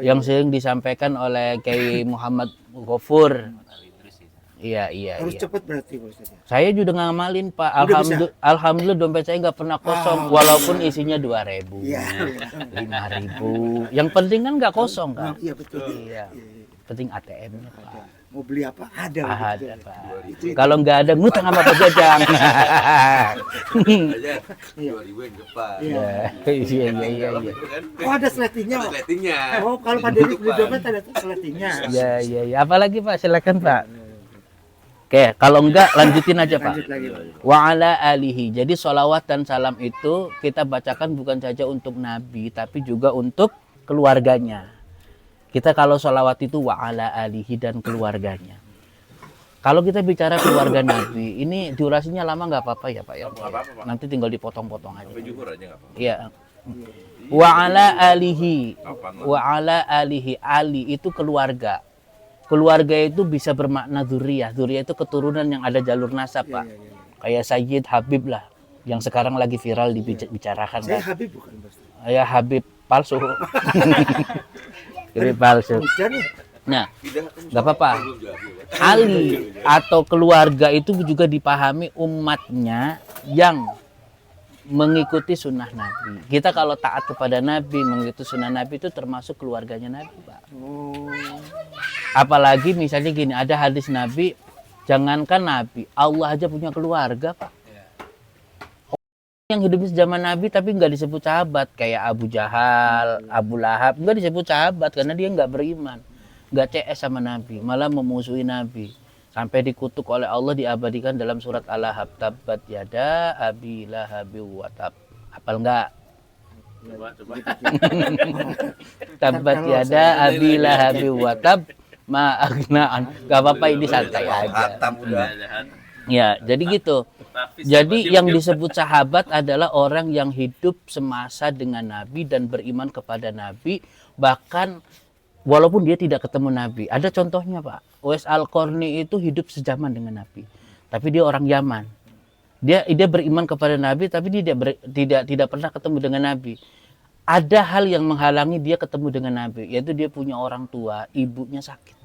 yang sering disampaikan oleh Kiai Muhammad Ghafur. Iya. Harus cepat berarti Pak Ustaz. Saya juga ngamalin Pak. Alhamdulillah dompet saya nggak pernah kosong, walaupun isinya 2.000, 5.000. Yang penting kan nggak kosong kan? Iya betul. Iya. Penting ATM-nya Pak. Mau beli apa? Ada Pak. Kalau nggak ada ngutang sama Pak Jajang. Aja 2.000 yang depan. Iya. Oh ada sletingnya. Sletingnya. Oh kalau Pak Dedi beli dompet ada sletingnya. Iya. Apalagi Pak, silakan Pak. Oke, kalau enggak lanjutin aja Pak. Wa ala alihi. Jadi sholawat dan salam itu kita bacakan bukan saja untuk Nabi, tapi juga untuk keluarganya. Kita kalau sholawat itu wa ala alihi dan keluarganya. Kalau kita bicara keluarga Nabi, ini durasinya lama nggak apa-apa ya Pak ya? Nanti tinggal dipotong-potong aja. Sampai juhur aja nggak apa-apa. Iya. Wa ala alihi. Wa ala alihi. Ali itu keluarga. Keluarga itu bisa bermakna dzurriyyah. Dzurriyyah itu keturunan yang ada jalur nasab, Pak. Kayak Sayyid Habib lah, yang sekarang lagi viral dibicarakan. Saya Habib bukan, Bos. Ya Habib palsu. Habib palsu. Nah, nggak apa-apa. Ali atau keluarga itu juga dipahami umatnya yang mengikuti sunnah Nabi. Kita kalau taat kepada Nabi, mengikuti sunnah Nabi itu termasuk keluarganya Nabi, Pak. Apalagi misalnya gini, ada hadis Nabi, jangankan Nabi, Allah aja punya keluarga, Pak. Yang hidup zaman Nabi tapi nggak disebut sahabat, kayak Abu Jahal, Abu Lahab, nggak disebut sahabat karena dia nggak beriman, nggak CS sama Nabi, malah memusuhi Nabi. Sampai dikutuk oleh Allah, diabadikan dalam surat Al-Lahab, tabbat yada abi lahabi wa tab. Hafal enggak? Coba. Tabbat yada abi lahabi wa tab ma aghnaan. Enggak apa-apa, ini santai aja. Ya, jadi gitu. Jadi yang disebut sahabat adalah orang yang hidup semasa dengan Nabi dan beriman kepada Nabi, bahkan walaupun dia tidak ketemu Nabi. Ada contohnya Pak, Uwais Al-Qarni itu hidup sejaman dengan Nabi, tapi dia orang Yaman. Dia beriman kepada Nabi, tapi dia tidak pernah ketemu dengan Nabi. Ada hal yang menghalangi dia ketemu dengan Nabi, yaitu dia punya orang tua, ibunya sakit,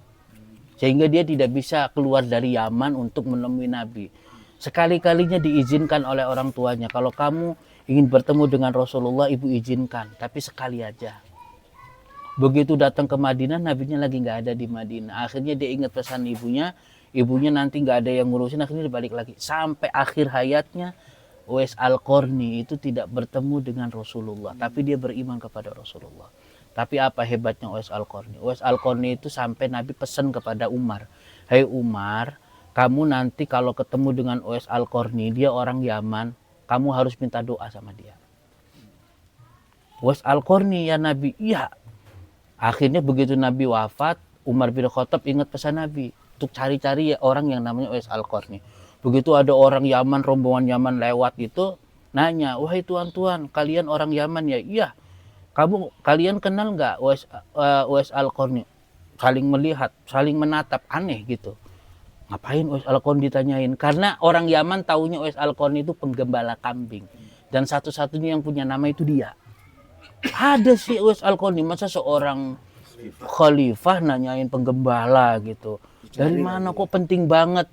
sehingga dia tidak bisa keluar dari Yaman untuk menemui Nabi. Sekali-kalinya diizinkan oleh orang tuanya, kalau kamu ingin bertemu dengan Rasulullah, ibu izinkan, tapi sekali aja. Begitu datang ke Madinah, nabinya lagi nggak ada di Madinah. Akhirnya dia ingat pesan ibunya nanti nggak ada yang ngurusin, akhirnya dibalik lagi. Sampai akhir hayatnya, Uwais Al-Qarni itu tidak bertemu dengan Rasulullah, tapi dia beriman kepada Rasulullah. Tapi apa hebatnya Uwais Al-Qarni? Uwais Al-Qarni itu sampai Nabi pesan kepada Umar, "Hai Umar, kamu nanti kalau ketemu dengan Uwais Al-Qarni, dia orang Yaman, kamu harus minta doa sama dia." Uwais Al-Qarni, ya Nabi, iya. Akhirnya begitu Nabi wafat, Umar bin Khattab ingat pesan Nabi untuk cari-cari ya orang yang namanya Uwais Al-Qarni. Begitu ada orang Yaman, rombongan Yaman lewat itu, nanya, "Wahai tuan-tuan, kalian orang Yaman ya?" "Iya." Kalian kenal nggak Uwais Al-Qarni? Saling melihat, saling menatap, aneh gitu. Ngapain Uwais Al-Qarni ditanyain? Karena orang Yaman taunya Uwais Al-Qarni itu penggembala kambing, dan satu-satunya yang punya nama itu dia. Ada sih Uwais Al-Qarni, masa seorang khalifah nanyain penggembala gitu. Dari mana kok penting banget?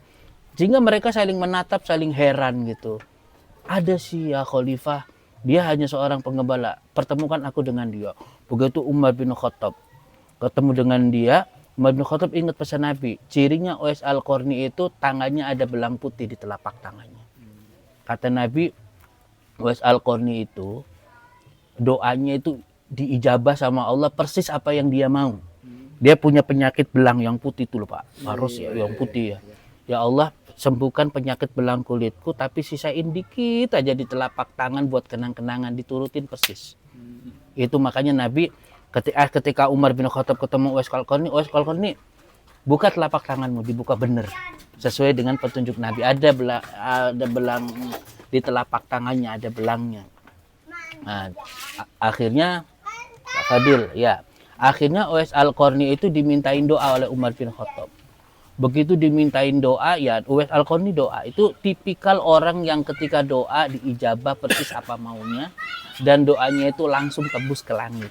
Sehingga mereka saling menatap, saling heran gitu. Ada sih ya khalifah, dia hanya seorang penggembala. Pertemukan aku dengan dia. Begitu Umar bin Khattab ketemu dengan dia, Umar bin Khattab ingat pesan Nabi. Cirinya Uwais Al-Qarni itu tangannya ada belang putih di telapak tangannya. Kata Nabi, Uwais Al-Qarni itu doanya itu diijabah sama Allah persis apa yang dia mau. Dia punya penyakit belang yang putih itu loh Pak. Harus ya yang putih ya. Ya Allah, sembuhkan penyakit belang kulitku, tapi sisain dikit aja di telapak tangan buat kenang-kenangan, diturutin persis. Itu makanya Nabi ketika Umar bin Khattab ketemu Uwais Al-Qarni, buka telapak tanganmu, dibuka bener sesuai dengan petunjuk Nabi. Ada belang di telapak tangannya, ada belangnya. Nah, akhirnya Fadil ya, akhirnya Uwais Al-Qarni itu dimintain doa oleh Umar bin Khattab. Begitu dimintain doa, ya Uwais Al-Qarni doa. Itu tipikal orang yang ketika doa diijabah persis apa maunya, dan doanya itu langsung tembus ke langit.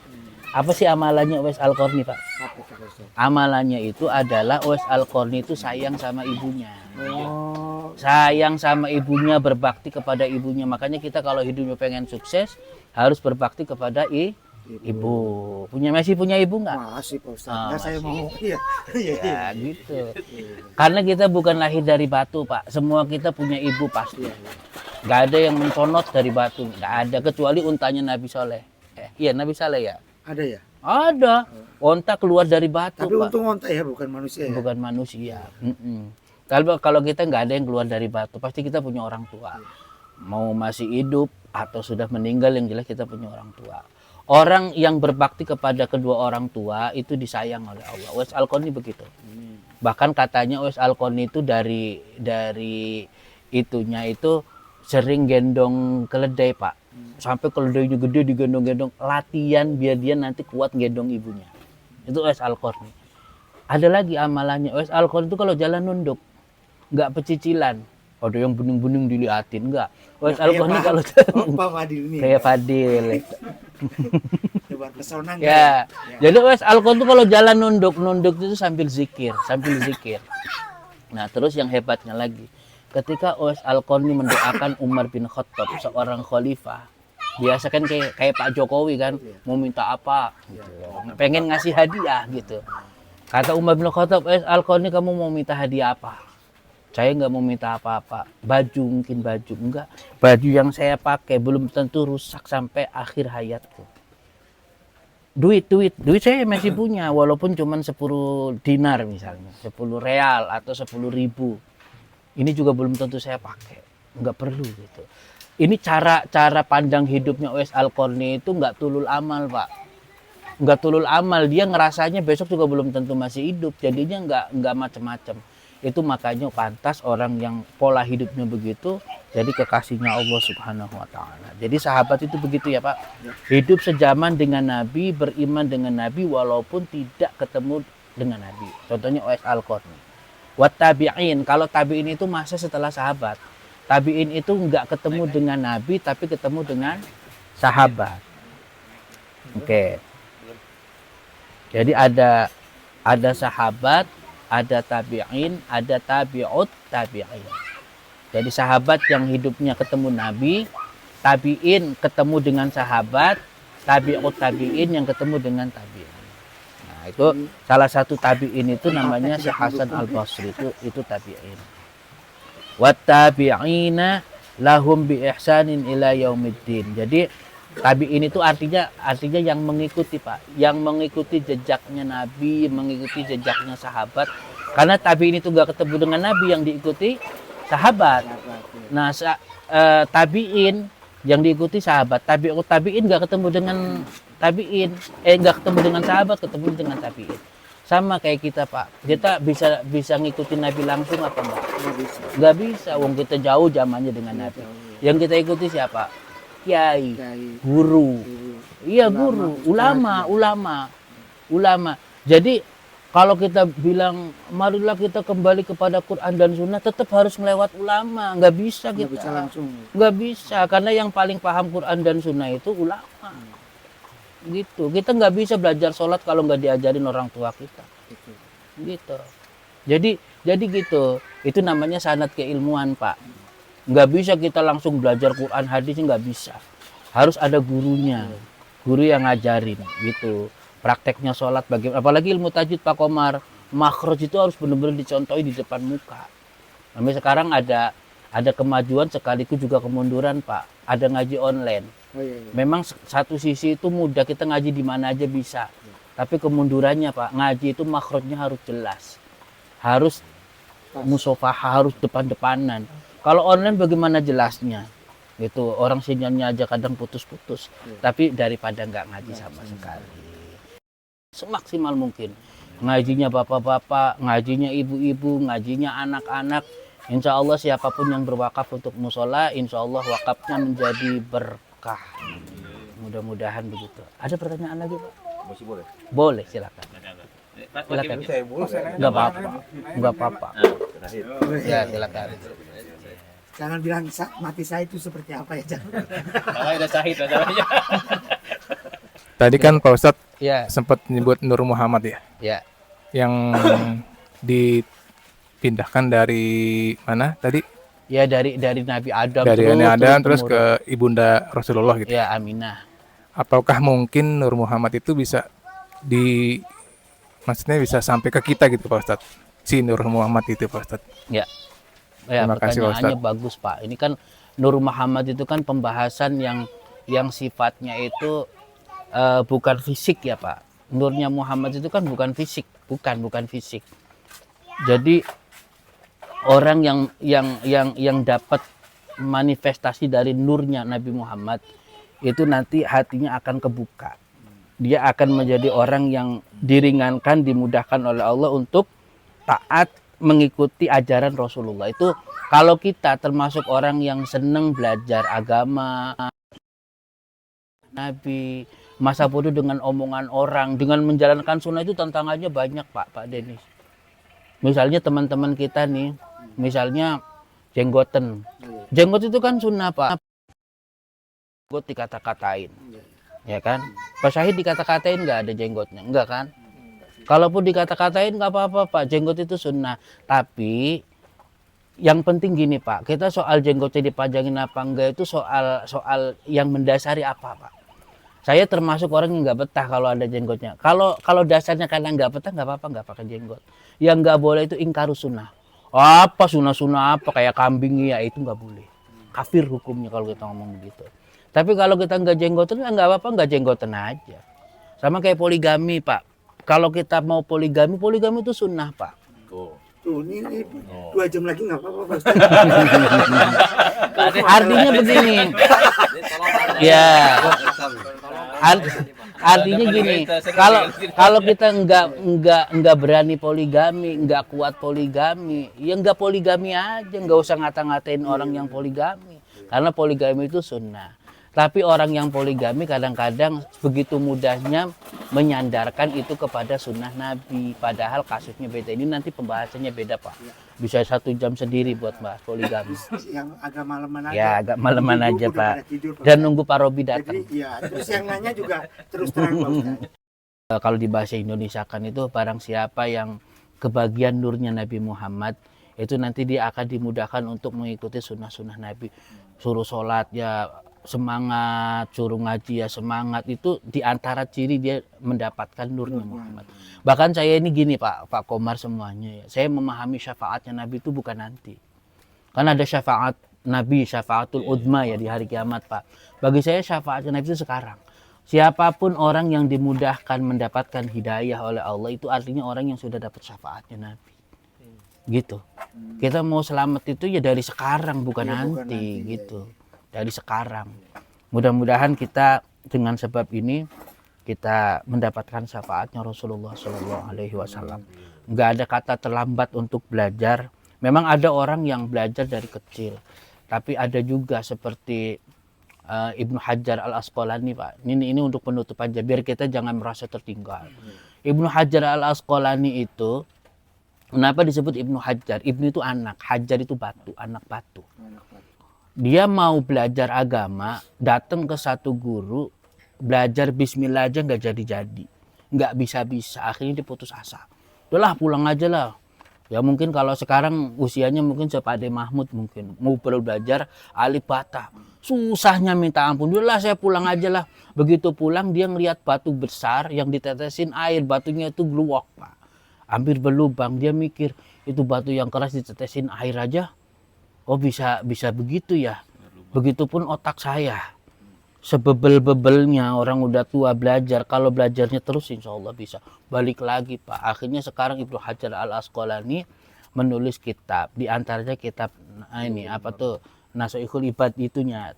Apa sih amalannya Uwais Al-Qarni, Pak? Apa itu Pak Ustaz? Amalannya itu adalah Uwais Al-Qarni itu sayang sama ibunya. Oh, Sayang sama ibunya, berbakti kepada ibunya. Makanya kita kalau hidupnya pengen sukses harus berbakti kepada ibu. Masih punya ibu nggak? masih Pak Ustaz. Ah, Nggak, saya masih. mau. Iya. Iya. Ya gitu. Karena kita bukan lahir dari batu, Pak. Semua kita punya ibu pasti. Nggak ada yang menconot dari batu. Nggak ada, kecuali untanya Nabi Soleh. Iya, Nabi Soleh ya. Ada ya? Ada. Onta keluar dari batu, Tapi Pak. untung onta ya, bukan manusia ya. Bukan manusia. Kalau kita nggak ada yang keluar dari batu, pasti kita punya orang tua. Mau masih hidup atau sudah meninggal, yang jelas kita punya orang tua. Orang yang berbakti kepada kedua orang tua itu disayang oleh Allah. Uwais Al-Qarni begitu. Bahkan katanya Uwais Al-Qarni itu dari itunya itu sering gendong keledai, Pak. Sampai keledainya gede digendong-gendong, latihan biar dia nanti kuat gendong ibunya. Itu Uwais Al-Qarni. Ada lagi amalannya. Uwais Al-Qarni itu kalau jalan nunduk, nggak pecicilan. Ada yang bening-bening diliatin, enggak. Uwais Al-Qarni kalau Pak Fadil ini. kayak Fadil. Coba pesona Ya. Jadi Uwais Al-Qarni itu kalau jalan nunduk itu sambil zikir. Nah, terus yang hebatnya lagi, ketika Uwais Al-Qarni mendoakan Umar bin Khattab, seorang khalifah, biasa kan kayak Pak Jokowi kan, mau minta apa, gitu. Pengen ngasih hadiah gitu. Kata Umar bin Khattab, Uwais Al-Qarni, kamu mau minta hadiah apa? Saya nggak mau minta apa-apa. Mungkin baju. Enggak. Baju yang saya pakai belum tentu rusak sampai akhir hayatku. Duit saya masih punya, walaupun cuma 10 dinar misalnya, 10 real atau 10.000. Ini juga belum tentu saya pakai, nggak perlu gitu. Ini cara pandang hidupnya Uwais Al-Qarni itu nggak tulul amal, Pak. Nggak tulul amal, dia ngerasanya besok juga belum tentu masih hidup, jadinya nggak macam-macam. Itu makanya pantas orang yang pola hidupnya begitu jadi kekasihnya Allah Subhanahu wa taala. Jadi sahabat itu begitu ya, Pak. Hidup sejaman dengan Nabi, beriman dengan Nabi walaupun tidak ketemu dengan Nabi. Contohnya Uwais Al-Qarni. Wat tabi'in, kalau tabi'in itu masa setelah sahabat. Tabi'in itu enggak ketemu dengan Nabi tapi ketemu dengan sahabat. Oke. Jadi ada sahabat, ada tabi'in, ada tabi'ut tabi'in. Jadi sahabat yang hidupnya ketemu Nabi, tabi'in ketemu dengan sahabat, tabi'ut tabi'in yang ketemu dengan tabi'in. Nah, itu salah satu tabi'in itu namanya Syekh Hasan Al-Basri, itu tabi'in. Wat tabi'ina lahum bi ihsanin ila yaumiddin. Jadi tabi'in itu artinya yang mengikuti, Pak, yang mengikuti jejaknya Nabi, mengikuti jejaknya sahabat. Karena tabi'in itu nggak ketemu dengan Nabi, yang diikuti sahabat. Nah, tabi'in yang diikuti sahabat, tabi'in nggak ketemu dengan tabi'in, nggak ketemu dengan sahabat, ketemu dengan tabi'in. Sama kayak kita, Pak. Kita bisa ngikutin Nabi langsung apa enggak? Nggak bisa. Wong kita jauh zamannya dengan Nabi. Yang kita ikuti siapa? Kiai, guru. Iya, guru, ulama. Jadi kalau kita bilang marilah kita kembali kepada Quran dan Sunnah, tetap harus melewat ulama. Nggak bisa kita. Nggak bisa langsung. Nggak bisa, karena yang paling paham Quran dan Sunnah itu ulama. Gitu. Kita nggak bisa belajar sholat kalau nggak diajarin orang tua kita. Gitu. Jadi gitu. Itu namanya sanad keilmuan, Pak. Nggak bisa kita langsung belajar Quran hadis, nggak bisa. Harus ada gurunya, guru yang ngajarin gitu. Prakteknya sholat bagaimana, apalagi ilmu tajwid, Pak Komar, makhraj itu harus benar-benar dicontohi di depan muka. Sampai sekarang ada kemajuan sekaligus juga kemunduran, Pak. Ada ngaji online. Memang satu sisi itu mudah, kita ngaji di mana aja bisa. Tapi kemundurannya, Pak, ngaji itu makhrajnya harus jelas, harus musofahah, harus depan-depanan. Kalau online bagaimana jelasnya? Gitu, orang sinyalnya aja kadang putus-putus. Tapi daripada nggak ngaji sama sekali. Semaksimal mungkin. Ngajinya bapak-bapak, ngajinya ibu-ibu, ngajinya anak-anak. Insya Allah siapapun yang berwakaf untuk musola, insya Allah wakafnya menjadi berkah. Mudah-mudahan begitu. Ada pertanyaan lagi, Pak? Masih boleh? Boleh, silakan. Silakan. Saya boleh. Nggak apa-apa. Nggak apa-apa. Terakhir. Ya, silakan. Jangan bilang mati saya itu seperti apa ya, jangan. Tadi kan Pak Ustadz Ya, sempat nyebut Nur Muhammad ya, ya. yang dipindahkan dari mana tadi? Ya dari Nabi Adam Dari terus Nabi Adam terus temurun. ke ibunda Rasulullah gitu. Ya, Aminah. Apakah mungkin Nur Muhammad itu bisa maksudnya bisa sampai ke kita gitu Pak Ustadz? Si Nur Muhammad itu Pak Ustadz. Ya. Ya, Terima kasih, Pak pertanyaannya bagus, Pak. Ini kan Nur Muhammad itu kan pembahasan yang sifatnya itu bukan fisik ya, Pak. Nurnya Muhammad itu kan bukan fisik, bukan fisik. Jadi orang yang dapat manifestasi dari nurnya Nabi Muhammad itu nanti hatinya akan kebuka. Dia akan menjadi orang yang diringankan, dimudahkan oleh Allah untuk taat mengikuti ajaran Rasulullah. Itu kalau kita termasuk orang yang senang belajar agama Nabi, masa bodoh dengan omongan orang, dengan menjalankan sunnah itu tantangannya banyak, Pak Denis. Misalnya teman-teman kita nih, misalnya jenggoten. Jenggot itu kan sunnah, Pak. Jenggot dikata-katain. Ya kan? Pak Syahid dikata-katain nggak ada jenggotnya? Enggak kan? Kalaupun dikata-katain nggak apa-apa, Pak. Jenggot itu sunnah. Tapi yang penting gini, Pak. Kita soal jenggotnya dipajangin apa enggak itu soal yang mendasari apa, Pak. Saya termasuk orang yang nggak betah kalau ada jenggotnya. Kalau dasarnya karena nggak betah nggak apa-apa nggak pakai jenggot. Yang nggak boleh itu ingkaru sunnah. Apa sunnah apa kayak kambing ya itu nggak boleh. Kafir hukumnya kalau kita ngomong begitu. Tapi kalau kita nggak jenggotan nggak apa-apa nggak jenggotan aja. Sama kayak poligami, Pak. Kalau kita mau poligami itu sunnah, Pak. Tuh, ini 2 jam lagi nggak apa-apa, Pak Ustaz. Artinya begini. Ya. Artinya gini, kalau kita nggak berani poligami, nggak kuat poligami, ya nggak poligami aja, nggak usah ngata-ngatain orang yang poligami, karena poligami itu sunnah. Tapi orang yang poligami kadang-kadang begitu mudahnya menyandarkan itu kepada sunnah Nabi, padahal kasusnya beda. Ini nanti pembahasannya beda, Pak. Bisa 1 jam sendiri buat bahas poligami. Yang agak malaman aja. Ya agak malaman Ibu aja, udah Pak. pada tidur, Pak. Dan nunggu Pak Robi datang. Jadi ya, terus yang nanya juga terus terang, Pak Ustaz. Kalau di bahasa Indonesia kan itu barang siapa yang kebagian nurnya Nabi Muhammad itu nanti dia akan dimudahkan untuk mengikuti sunnah-sunnah Nabi. Suruh sholat ya semangat, suruh ngaji ya semangat, itu diantara ciri dia mendapatkan nurnya Muhammad. Bahkan saya ini gini Pak Komar semuanya ya, saya memahami syafaatnya Nabi itu bukan nanti. Kan ada syafaat Nabi, syafaatul udma ya di hari kiamat, Pak. Bagi saya syafaatnya Nabi itu sekarang. Siapapun orang yang dimudahkan mendapatkan hidayah oleh Allah itu artinya orang yang sudah dapat syafaatnya Nabi. Gitu. Kita mau selamat itu ya dari sekarang bukan nanti gitu. Dari sekarang. Mudah-mudahan kita dengan sebab ini kita mendapatkan syafaatnya Rasulullah Shallallahu Alaihi Wasallam. Nggak ada kata terlambat untuk belajar. Memang ada orang yang belajar dari kecil, tapi ada juga seperti Ibnu Hajar Al Asqalani, Pak. Ini untuk penutup aja biar kita jangan merasa tertinggal. Ibnu Hajar Al Asqalani itu kenapa disebut Ibnu Hajar? Ibnu itu anak, Hajar itu batu, anak batu. Dia mau belajar agama, datang ke satu guru, belajar bismillah aja nggak jadi-jadi. Nggak bisa-bisa, akhirnya dia putus asa. Udahlah pulang aja lah. Ya mungkin kalau sekarang usianya mungkin Pak Mahmud mungkin. Mau belajar alif bata. Susahnya minta ampun. Udahlah saya pulang aja lah. Begitu pulang dia ngelihat batu besar yang ditetesin air. Batunya itu gluwok, Pak. Hampir berlubang. Dia mikir, itu batu yang keras ditetesin air aja. Oh bisa begitu ya. Begitupun otak saya. Sebebel-bebelnya orang udah tua belajar. Kalau belajarnya terus insya Allah bisa. Balik lagi Pak. Akhirnya sekarang Ibnu Hajar Al Asqalani menulis kitab. Di antaranya kitab ini apa tuh? Nasuhul Ibad itunya.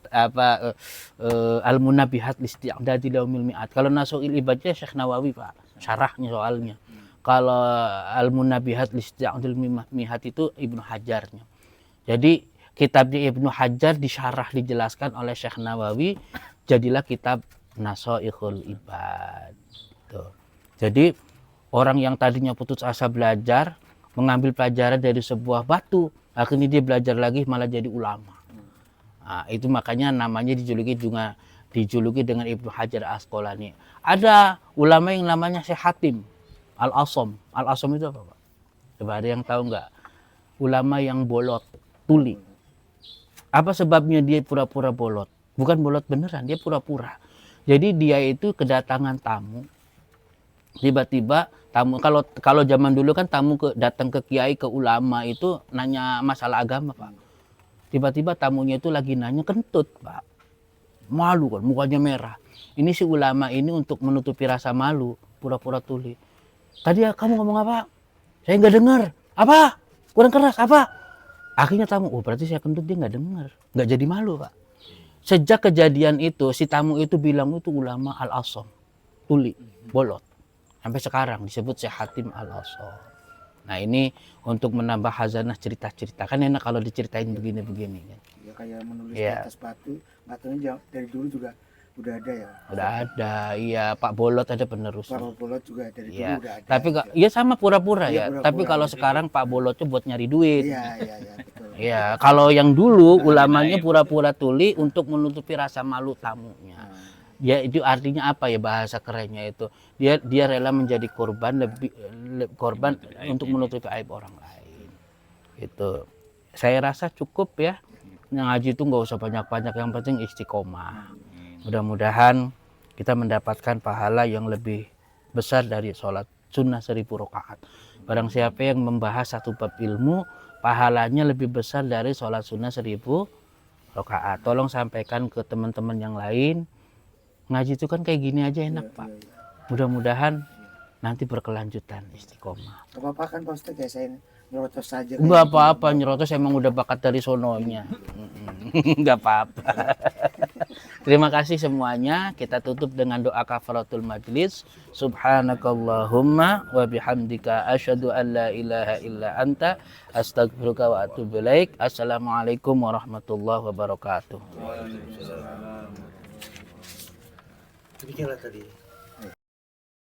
Al-Munabihat Listi'dadi Laumil Mi'ad. Kalau Nasuhul Ibadnya Syekh Nawawi Pak. Syarahnya soalnya. Kalau Al-Munabihat Listi'dadi Laumil Mi'ad itu Ibnu Hajarnya. Jadi kitabnya Ibnu Hajar disyarah dijelaskan oleh Syekh Nawawi, jadilah kitab Nasuhul Ibad. Tuh. Jadi orang yang tadinya putus asa belajar, mengambil pelajaran dari sebuah batu, akhirnya dia belajar lagi malah jadi ulama. Nah, itu makanya namanya dijuluki dijuluki dengan Ibnu Hajar Asqalani. Ada ulama yang namanya Syekh Hatim Al-Asom. Al-Asom itu apa, Pak? Coba ada yang tahu nggak? Ulama yang bolot, tuli. Apa sebabnya dia pura-pura bolot? Bukan bolot beneran, dia pura-pura. Jadi dia itu kedatangan tamu. Tiba-tiba tamu, kalau zaman dulu kan tamu datang ke kiai, ke ulama itu nanya masalah agama, Pak. Tiba-tiba tamunya itu lagi nanya kentut, Pak. Malu kan, mukanya merah. Ini si ulama ini untuk menutupi rasa malu, pura-pura tuli. Tadi kamu ngomong apa? Saya nggak dengar. Apa? Kurang keras, apa? Akhirnya tamu, oh berarti saya kentut, dia nggak dengar. Nggak jadi malu, Pak. Sejak kejadian itu, si tamu itu bilang itu ulama Al-Asom. Tuli, bolot. Sampai sekarang disebut Syekh Hatim Al-Asom. Nah ini untuk menambah hazanah cerita-cerita. Kan enak kalau diceritain begini-begini. Kan? Ya kayak menulis Iya. di atas batu. Batunya dari dulu juga udah ada ya. Udah ada, iya Pak Bolot ada penerusnya. Pak Bolot juga dari dulu Iya. udah ada. Tapi ya sama pura-pura Iya, ya. pura-pura. Tapi kalau sekarang Pak Bolotnya buat nyari duit. Iya, betul. Iya, kalau yang dulu ulamanya pura-pura tuli untuk menutupi rasa malu tamunya. Ya itu artinya apa ya bahasa kerennya itu? Dia rela menjadi korban korban untuk menutupi aib orang lain. Itu. Saya rasa cukup ya. Ngaji itu nggak usah banyak-banyak, yang penting istiqomah. Mudah-mudahan kita mendapatkan pahala yang lebih besar dari sholat sunnah 1000 rakaat. Barang siapa yang membahas satu bab ilmu, pahalanya lebih besar dari sholat sunnah 1000 rakaat. Tolong sampaikan ke teman-teman yang lain. Ngaji itu kan kayak gini aja enak, Pak. Mudah-mudahan nanti berkelanjutan istiqomah. Gak apa-apa kan Pak Ustadz, kayak saya nyerotos saja. Enggak apa-apa, nyerotos emang udah bakat dari sononya. Enggak apa-apa. Terima kasih semuanya. Kita tutup dengan doa kafaratul majlis. Subhanakallahumma wa bihamdika asyhadu an la ilaha illa anta astaghfiruka wa atubu ilaik. Assalamualaikum warahmatullahi wabarakatuh. Demikianlah tadi.